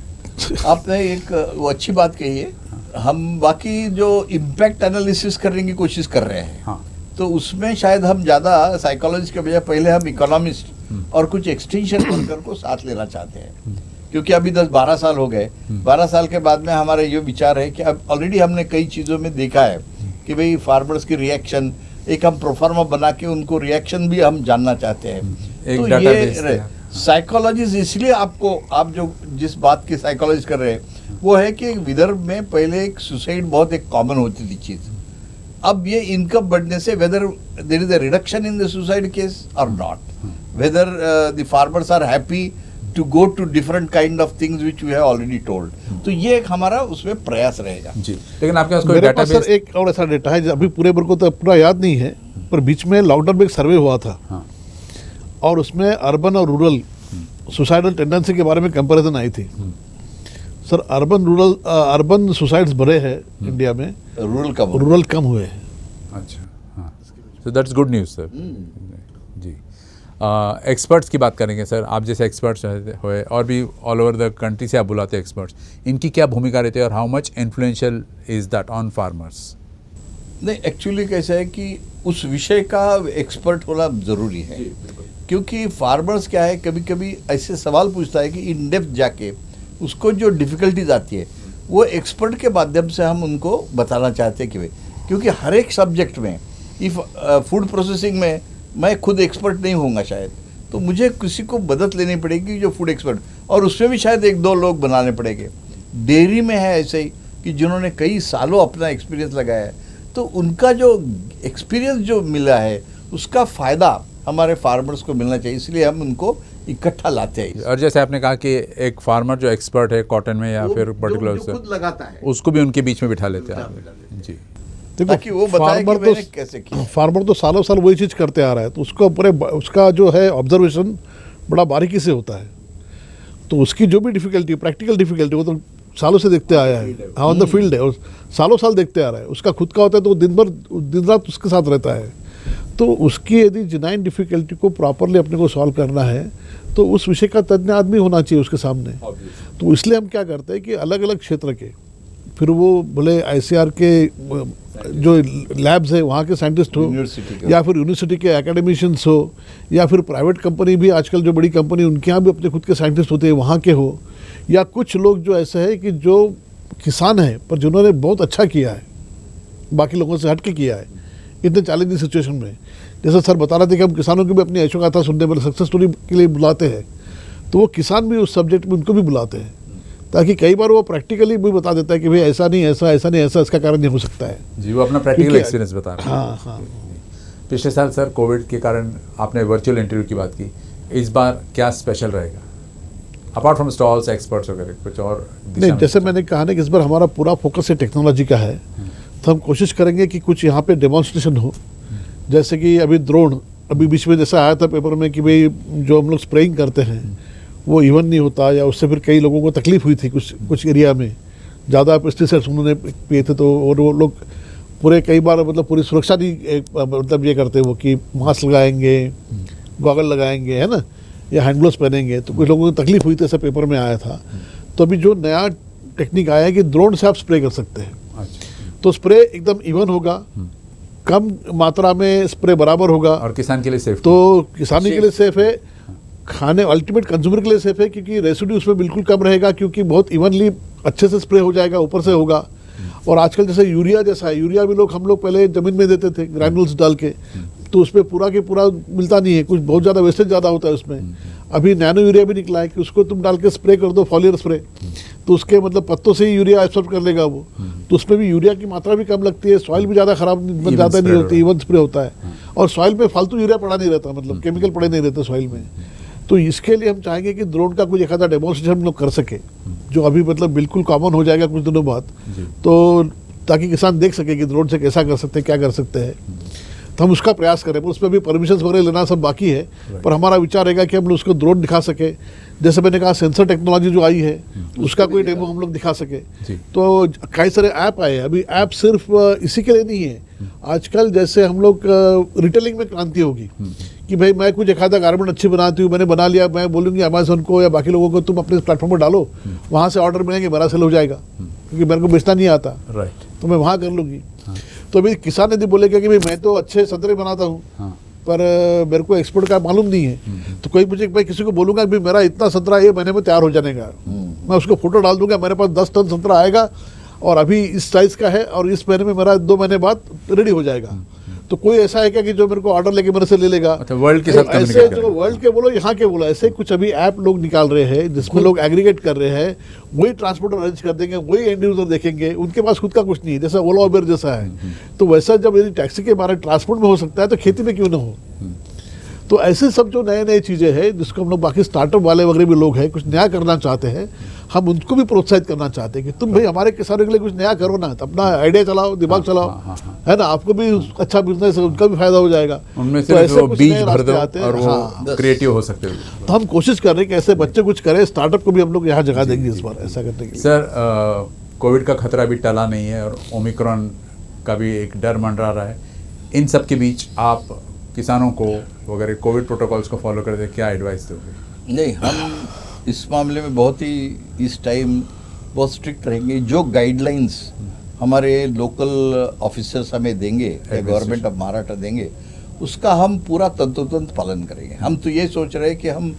आपने एक वो अच्छी बात कही है। हम बाकी जो इम्पैक्ट एनालिसिस करने की कोशिश कर रहे हैं, तो उसमें शायद हम ज़्यादा साइकोलॉजिस्ट के बजाय पहले हम इकोनॉमिस्ट और कुछ एक्सटेंशन वर्कर को साथ लेना चाहते हैं, क्योंकि अभी 10-12 साल हो गए। 12 साल के बाद में हमारा ये विचार है कि अब ऑलरेडी हमने कई चीज़ों में देखा है कि भाई फार्मर्स की रिएक्शन, एक हम प्रोफार्मा बना के उनको रिएक्शन भी हम जानना चाहते हैं। तो ये साइकोलॉजिस्ट इसलिए आप जो जिस बात की साइकोलॉजिस्ट कर रहे हैं वो है कि विदर्भ में पहले एक सुसाइड बहुत एक कॉमन होती थी चीज़। अब ये इनकम बढ़ने से whether there is a reduction in the suicide case or not, whether the farmers are happy to go to different kind of things which we have already told। तो ये एक हमारा उसमें प्रयास रहेगा जी। लेकिन आपके पास कोई डेटाबेस? सर एक और ऐसा डेटा है, अभी पूरे वर्ग को तो पूरा याद नहीं है, पर बीच में लॉकडाउन में एक सर्वे हुआ था। और उसमें अर्बन और रूरल सुसाइडल टेंडेंसी के बारे में कंपैरिजन आई थी। सर अर्बन सुसाइड्स बढ़े हैं इंडिया में, रूरल कम हुए हैं। अच्छा, हाँ, so that's good news sir. जी, एक्सपर्ट्स की बात करेंगे सर, आप जैसे एक्सपर्ट्स हुए और भी ऑल ओवर द कंट्री से आप बुलाते हैं एक्सपर्ट्स, इनकी क्या भूमिका रहती है और how much influential is that on farmers? नहीं, एक्चुअली कैसा है कि उस विषय का एक्सपर्ट होना ज़रूरी है, क्योंकि फार्मर्स क्या है, कभी कभी ऐसे सवाल पूछता है कि इन डेप्थ जाके उसको जो डिफ़िकल्टीज आती है वो एक्सपर्ट के माध्यम से हम उनको बताना चाहते हैं कि भाई, क्योंकि हर एक सब्जेक्ट में इफ़ फूड प्रोसेसिंग में मैं खुद एक्सपर्ट नहीं होऊंगा शायद, तो मुझे किसी को मदद लेनी पड़ेगी जो फूड एक्सपर्ट, और उसमें भी शायद 1-2 लोग बनाने पड़ेंगे। डेयरी में है ऐसे ही कि जिन्होंने कई सालों अपना एक्सपीरियंस लगाया है, तो उनका जो एक्सपीरियंस जो मिला है उसका फ़ायदा हमारे फार्मर्स को मिलना चाहिए, इसलिए हम उनको इकट्ठा लाते हैं। और जैसे आपने कहा कि एक फार्मर जो एक्सपर्ट है कॉटन में या फिर पर्टिकुलर खुद लगाता है, उसको भी उनके बीच में बिठा लेते हैं जी, ताकि वो बताए कि मैंने कैसे किया। फार्मर तो सालों साल वही चीज़ करते आ रहा है, तो उसको पूरे उसका जो है ऑब्जर्वेशन बड़ा बारीकी से होता है, तो उसकी जो भी डिफ़िकल्टी, प्रैक्टिकल डिफ़िकल्टी, वो तो सालों से देखते आया है, ऑन द फील्ड है, और सालों साल देखते आ रहा है। उसका खुद का होता है तो दिन रात उसके साथ रहता है, तो उसकी यदि जेन्युइन डिफ़िकल्टी को प्रॉपरली अपने को सॉल्व करना है तो उस विषय का तज्ञ आदमी होना चाहिए उसके सामने। तो इसलिए हम क्या करते हैं कि अलग अलग क्षेत्र के, फिर वो भले ICAR के जो लैब्स है वहाँ के साइंटिस्ट हो, या फिर यूनिवर्सिटी के एकेडमिशियंस हो, या फिर प्राइवेट कंपनी भी, आजकल जो बड़ी कंपनी उनके यहाँ भी अपने खुद के साइंटिस्ट होते हैं वहाँ के हो, या कुछ लोग जो ऐसे है कि जो किसान हैं पर जिन्होंने बहुत अच्छा किया है, बाकी लोगों से हट के किया है इतने चैलेंजिंग सिचुएशन में। जैसे सर बता रहे थे कि हम किसानों की भी अपनी यशोगाथा सुनने वाले सक्सेस स्टोरी के लिए बुलाते हैं, तो वो किसान भी उस सब्जेक्ट में उनको भी बुलाते हैं, ताकि कई बार वो प्रैक्टिकली भी बता देता है कि भाई ऐसा नहीं, ऐसा नहीं, ऐसा इसका कारण नहीं हो सकता है जी, वो अपना प्रैक्टिकल एक्सपीरियंस बता रहे हैं। हाँ हाँ। पिछले साल सर कोविड के कारण आपने वर्चुअल इंटरव्यू की बात की, इस बार क्या स्पेशल रहेगा अपार्ट फ्रॉम स्टॉल्स, एक्सपर्ट्स वगैरह, कुछ और? नहीं, जैसे मैंने कहा ना कि इस बार हमारा पूरा फोकस है टेक्नोलॉजी का है, तो हम कोशिश करेंगे कि कुछ यहाँ पे डेमोन्स्ट्रेशन हो, जैसे कि अभी ड्रोन, अभी बीच में जैसा आया था पेपर में कि भाई जो हम लोग स्प्रेइंग करते हैं वो इवन नहीं होता, या उससे फिर कई लोगों को तकलीफ हुई थी कुछ एरिया में, ज़्यादा पेस्टिसाइड्स उन्होंने पिए थे, तो और वो लोग पूरे कई बार मतलब पूरी सुरक्षा नहीं मतलब ये करते वो कि मास्क लगाएंगे, गॉगल लगाएंगे, है ना, या हैंड ग्लोव्स पहनेंगे। तो कुछ लोगों को तकलीफ हुई थी, ऐसा पेपर में आया था। तो अभी जो नया टेक्निक आया है कि ड्रोन से आप स्प्रे कर सकते हैं। अच्छा। तो स्प्रे एकदम इवन होगा, कम मात्रा में स्प्रे बराबर होगा, और किसान के लिए सेफ। तो किसानी के लिए सेफ है, खाने अल्टीमेट कंज्यूमर के लिए सेफ है, क्योंकि रेसिड्यू उसमें बिल्कुल कम रहेगा, क्योंकि बहुत इवनली अच्छे से स्प्रे हो जाएगा, ऊपर से होगा। और आजकल जैसे यूरिया जैसा है, यूरिया भी हम लोग पहले जमीन में देते थे ग्रैन्यूल्स डाल के, तो उसमें पूरा के पूरा मिलता नहीं है, कुछ बहुत ज़्यादा वेस्टेज ज़्यादा होता है उसमें। अभी नैनो यूरिया भी निकला है कि उसको तुम डाल के स्प्रे कर दो, फॉलियर स्प्रे, तो उसके मतलब पत्तों से ही यूरिया एब्सॉर्ब कर लेगा वो। तो उसमें भी यूरिया की मात्रा भी कम लगती है, सॉइल भी ज़्यादा खराब ज़्यादा नहीं होती, इवन स्प्रे होता है। और सॉइल में फालतू यूरिया पड़ा नहीं रहता, मतलब केमिकल पड़े नहीं रहते सॉइल में। तो इसके लिए हम चाहेंगे कि ड्रोन का कुछ एक आधा डेमोन्स्ट्रेशन हम लोग कर सके, जो अभी मतलब बिल्कुल कॉमन हो जाएगा कुछ दिनों बाद, तो ताकि किसान देख सके कि ड्रोन से कैसा कर सकते हैं, क्या कर सकते हैं। तो हम उसका प्रयास करें, पर उसमें भी परमिशन वगैरह लेना सब बाकी है। पर हमारा विचार रहेगा कि हम लोग उसको ड्रोन दिखा सके, जैसे मैंने कहा सेंसर टेक्नोलॉजी जो आई है उसका कोई डेमो हम लोग दिखा सके। तो कई सारे ऐप आए हैं, अभी ऐप सिर्फ इसी के लिए नहीं है। आजकल जैसे हम लोग रिटेलिंग में क्रांति होगी कि भाई मैं कुछ एक आधा गारमेंट अच्छी बनाती हूँ, मैंने बना लिया, मैं बोलूँगी अमेजोन को या बाकी लोगों को तुम अपने प्लेटफॉर्म पर डालो, वहाँ से ऑर्डर मिलेंगे, मेरा सेल हो जाएगा, क्योंकि मेरे को बेचना नहीं आता, तो मैं वहाँ कर लूँगी। तो अभी किसान यदि बोलेगा कि भाई मैं तो अच्छे संतरे बनाता हूँ, पर मेरे को एक्सपोर्ट का मालूम नहीं है, तो कोई मुझे भाई किसी को बोलूँगा कि मेरा इतना संतरा ये महीने में तैयार हो जाएगा, मैं उसको फोटो डाल दूंगा, मेरे पास 10 टन संतरा आएगा और अभी इस साइज़ का है और इस महीने में मेरा 2 महीने बाद रेडी हो जाएगा। तो कोई ऐसा है क्या कि जो मेरे को ऑर्डर लेके मेरे से ले लेगा? अच्छा, वर्ल्ड के साथ ऐसे जो वर्ल्ड के बोलो, यहाँ के बोलो, ऐसे कुछ अभी ऐप लोग निकाल रहे हैं जिसमें लोग एग्रीगेट कर रहे हैं, वही ट्रांसपोर्टर अरेंज कर देंगे, वही एंड यूजर देखेंगे, उनके पास खुद का कुछ नहीं है, जैसा ओला उबेर जैसा है। तो वैसा जब यदि टैक्सी के बारे ट्रांसपोर्ट में हो सकता है तो खेती में क्यों ना हो? तो ऐसे सब जो नए नए चीज़ें हैं जिसको हम लोग बाकी स्टार्टअप वाले वगैरह भी लोग हैं कुछ नया करना चाहते हैं, हम उनको भी प्रोत्साहित करना चाहते हैं कि तुम भाई हमारे किसानों के लिए कुछ नया करो ना, तो अपना आइडिया चलाओ, दिमाग चलाओ, है ना, आपको भी अच्छा बिजनेस है, उनका भी फायदा हो जाएगा। उनमें से वो बीज भर दो और वो क्रिएटिव हो सकते हैं। तो हम कोशिश कर रहे हैं कि ऐसे बच्चे कुछ करें, स्टार्टअप को भी हम लोग यहाँ जगह देंगे इस बार ऐसा करने के लिए। सर, कोविड का खतरा भी टला नहीं है और ओमिक्रॉन का भी एक डर मंडरा रहा है, इन सब के बीच आप किसानों को वगैरह कोविड प्रोटोकॉल्स को फॉलो करते क्या एडवाइस दोगे? नहीं, हम इस मामले में बहुत ही इस टाइम बहुत स्ट्रिक्ट रहेंगे। जो गाइडलाइंस हमारे लोकल ऑफिसर्स हमें देंगे या गवर्नमेंट ऑफ महाराष्ट्र देंगे, उसका हम पूरा तंतोतंत पालन करेंगे। हम तो ये सोच रहे हैं कि हम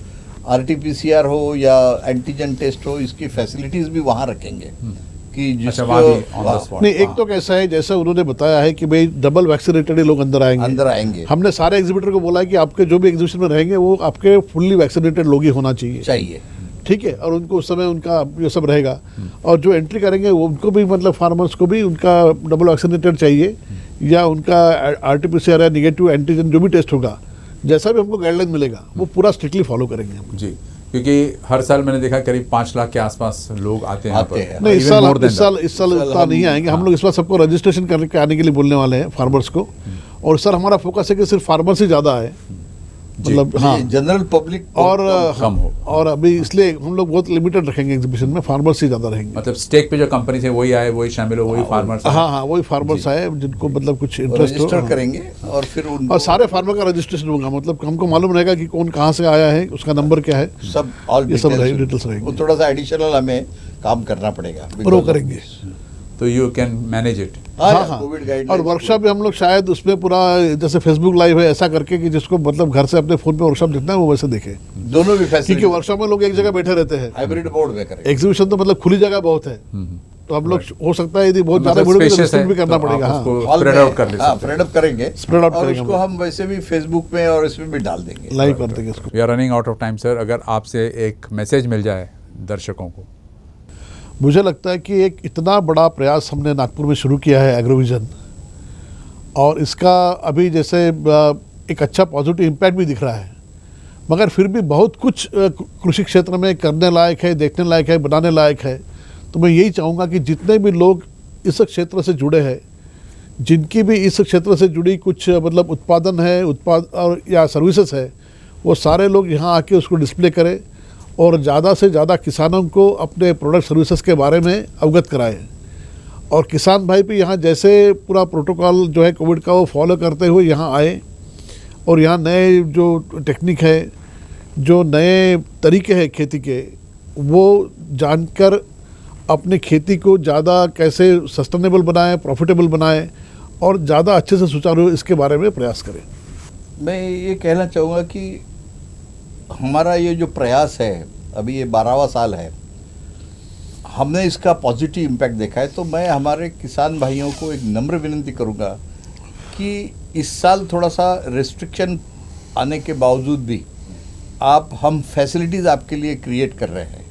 RT-PCR हो या एंटीजन टेस्ट हो, इसकी फैसिलिटीज़ भी वहाँ रखेंगे कि जिसको नहीं, एक तो कैसा है जैसा उन्होंने बताया है कि भाई डबल वैक्सीनेटेड लोग अंदर आएंगे। हमने सारे एग्जीबिटर को बोला है कि आपके जो भी एग्जीबिशन में रहेंगे वो आपके फुल्ली वैक्सीनेटेड लोग ही होना चाहिए, ठीक है। और उनको उस समय उनका ये सब रहेगा, और जो एंट्री करेंगे वो उनको भी मतलब फार्मर्स को भी उनका डबल वैक्सीनेटेड चाहिए, या उनका RT-PCR या नेगेटिव एंटीजन जो भी टेस्ट होगा, जैसा भी हमको गाइडलाइन मिलेगा वो पूरा स्ट्रिक्टली फॉलो करेंगे हम जी। क्योंकि हर साल मैंने देखा करीब 5 लाख के आसपास लोग आते हैं। नहीं, इस साल उतना नहीं आएंगे। हम लोग इस बार सबको रजिस्ट्रेशन करके आने के लिए बोलने वाले हैं फार्मर्स को, और सर हमारा फोकस है कि सिर्फ फार्मर्स ही ज़्यादा है, मतलब हाँ जनरल पब्लिक और कम हो। और अभी इसलिए हम लोग बहुत लिमिटेड रखेंगे एग्जीबिशन में, फार्मर्स ही ज़्यादा रहेंगे। मतलब स्टेक पे जो कंपनी है वही आए, वही शामिल हो, वही फार्मर्स। हाँ, वही फार्मर्स आए जिनको मतलब कुछ इंटरेस्ट हो, रजिस्टर करेंगे और फिर और सारे फार्मर का रजिस्ट्रेशन होगा, मतलब हमको मालूम रहेगा कि कौन कहाँ से आया है, उसका नंबर क्या है, सब ऑल डिटेल्स रहेंगे। वो थोड़ा सा एडिशनल हमें काम करना पड़ेगा, और वो करेंगे, तो यू कैन मैनेज इट। हाँ। और वर्कशॉप भी हम लोग शायद उसमें पूरा जैसे फेसबुक लाइव है ऐसा करके कि जिसको मतलब घर से अपने फोन पे वर्कशॉप देखना है वो वैसे देखे, दोनों भी फैसिलिटी, क्योंकि वर्कशॉप में लोग एक जगह बैठे रहते हैं, हाइब्रिड मोड में करें। एग्जीबिशन तो मतलब खुली जगह बहुत है, तो हम लोग हो सकता है यदि बहुत ज्यादा वीडियो भी करना पड़ेगा, स्प्रेड आउट कर लेंगे, स्प्रेड आउट करेंगे, और उसको हम वैसे भी फेसबुक में और इसमें भी डाल देंगे, लाइव कर देंगे इसको। We are running out of time sir, अगर आपसे एक मैसेज मिल जाए दर्शकों को। मुझे लगता है कि एक इतना बड़ा प्रयास हमने नागपुर में शुरू किया है एग्रोविजन, और इसका अभी जैसे एक अच्छा पॉजिटिव इम्पैक्ट भी दिख रहा है, मगर फिर भी बहुत कुछ कृषि क्षेत्र में करने लायक है, देखने लायक है, बनाने लायक है। तो मैं यही चाहूँगा कि जितने भी लोग इस क्षेत्र से जुड़े हैं, जिनकी भी इस क्षेत्र से जुड़ी कुछ मतलब उत्पादन है, और या सर्विसेज है, वो सारे लोग यहाँ आके उसको डिस्प्ले करें और ज़्यादा से ज़्यादा किसानों को अपने प्रोडक्ट सर्विसेज के बारे में अवगत कराएं। और किसान भाई भी यहाँ जैसे पूरा प्रोटोकॉल जो है कोविड का वो फॉलो करते हुए यहाँ आए और यहाँ नए जो टेक्निक है, जो नए तरीके हैं खेती के, वो जानकर अपने खेती को ज़्यादा कैसे सस्टेनेबल बनाएं, प्रॉफिटेबल बनाएं और ज़्यादा अच्छे से सुचारू इसके बारे में प्रयास करें। मैं ये कहना चाहूँगा कि हमारा ये जो प्रयास है, अभी ये 12वां साल है, हमने इसका पॉजिटिव इम्पैक्ट देखा है। तो मैं हमारे किसान भाइयों को एक नम्र विनती करूँगा कि इस साल थोड़ा सा रेस्ट्रिक्शन आने के बावजूद भी हम फैसिलिटीज़ आपके लिए क्रिएट कर रहे हैं,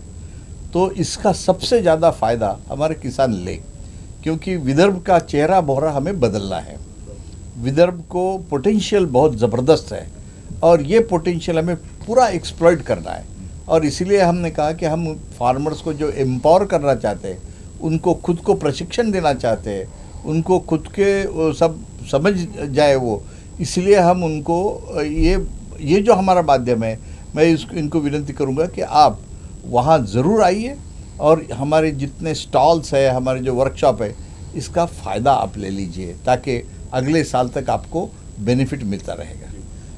तो इसका सबसे ज़्यादा फ़ायदा हमारे किसान ले, क्योंकि विदर्भ का चेहरा मोहरा हमें बदलना है। विदर्भ को पोटेंशियल बहुत ज़बरदस्त है और ये पोटेंशियल हमें पूरा एक्सप्लॉइट करना है। और इसीलिए हमने कहा कि हम फार्मर्स को जो एम्पावर करना चाहते हैं, उनको खुद को प्रशिक्षण देना चाहते हैं, उनको खुद के सब समझ जाए वो, इसलिए हम उनको ये जो हमारा माध्यम है, मैं इनको विनती करूंगा कि आप वहाँ ज़रूर आइए और हमारे जितने स्टॉल्स है, हमारे जो वर्कशॉप है, इसका फ़ायदा आप ले लीजिए ताकि अगले साल तक आपको बेनिफिट मिलता रहेगा।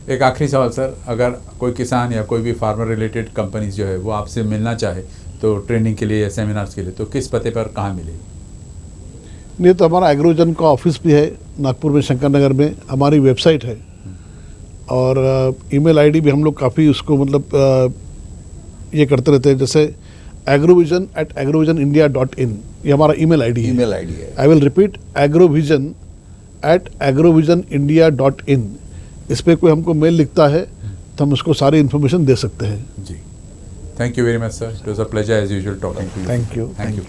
एक आखिरी सवाल सर, अगर कोई किसान या कोई भी फार्मर रिलेटेड कंपनीज जो है वो आपसे मिलना चाहे तो ट्रेनिंग के लिए या सेमिनार्स के लिए, तो किस पते पर कहाँ मिलेगी? नहीं तो हमारा एग्रोविजन का ऑफिस भी है नागपुर में, शंकर नगर में। हमारी वेबसाइट है और ईमेल आईडी भी हम लोग काफ़ी उसको मतलब ये करते रहते हैं, जैसे agrovision@agrovisionindia.in ये हमारा ईमेल आईडी है। I will repeat, agrovision@agrovisionindia.in। इस पर कोई हमको मेल लिखता है तो हम उसको सारी इन्फॉर्मेशन दे सकते हैं। जी, thank you very much sir, it was a pleasure as usual talking to you. Thank you. Thank you.